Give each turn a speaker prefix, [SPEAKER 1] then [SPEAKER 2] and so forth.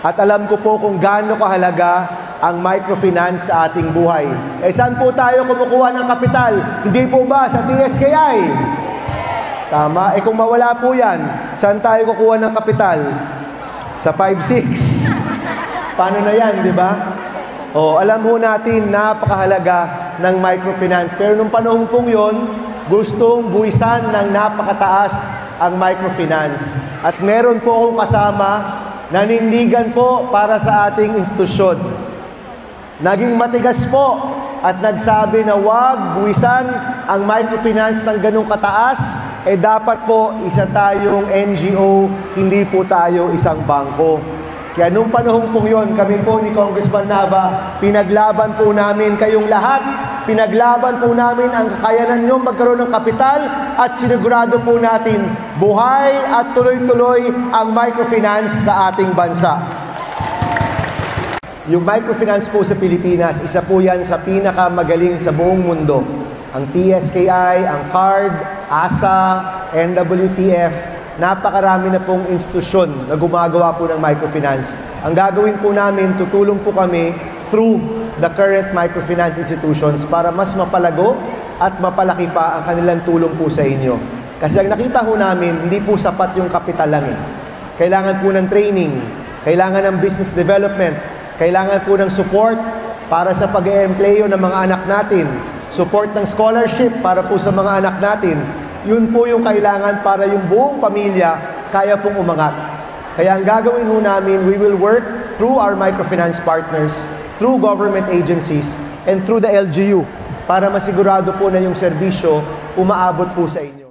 [SPEAKER 1] At alam ko po kung gaano kahalaga ang microfinance sa ating buhay. Saan po tayo kumukuha ng kapital? Hindi po ba sa TSKI? Tama. Kung mawala po yan, saan tayo kukuha ng kapital? Sa 5-6. Paano na yan, di ba? Alam ho natin, napakahalaga ng microfinance. Pero nung panahon pong yon, gustong buwisan ng napakataas ang microfinance. At meron po akong kasama, nanindigan po para sa ating institusyon. Naging matigas po at nagsabi na wag buwisan ang microfinance ng ganung kataas, dapat po isa tayong NGO, hindi po tayo isang bangko. Kaya nung panahon pong yon, kami po ni Congressman Nava, pinaglaban po namin kayong lahat, pinaglaban po namin ang kakayanan nyo magkaroon ng kapital at sinigurado po natin buhay at tuloy-tuloy ang microfinance sa ating bansa. Yung microfinance po sa Pilipinas, isa po yan sa pinakamagaling sa buong mundo. Ang TSKI, ang CARD, ASA, NWTF, napakarami na pong institusyon na gumagawa po ng microfinance. Ang gagawin po namin, tutulong po kami through the current microfinance institutions para mas mapalago at mapalaki pa ang kanilang tulong po sa inyo. Kasi ang nakita po namin, hindi po sapat yung kapital lang eh. Kailangan po ng training, kailangan ng business development, kailangan po ng support para sa pag-e-empleyo ng mga anak natin, support ng scholarship para po sa mga anak natin. Yun po yung kailangan para yung buong pamilya kaya pong umangat. Kaya ang gagawin po namin, we will work through our microfinance partners, through government agencies, and through the LGU para masigurado po na yung serbisyo umaabot po sa inyo.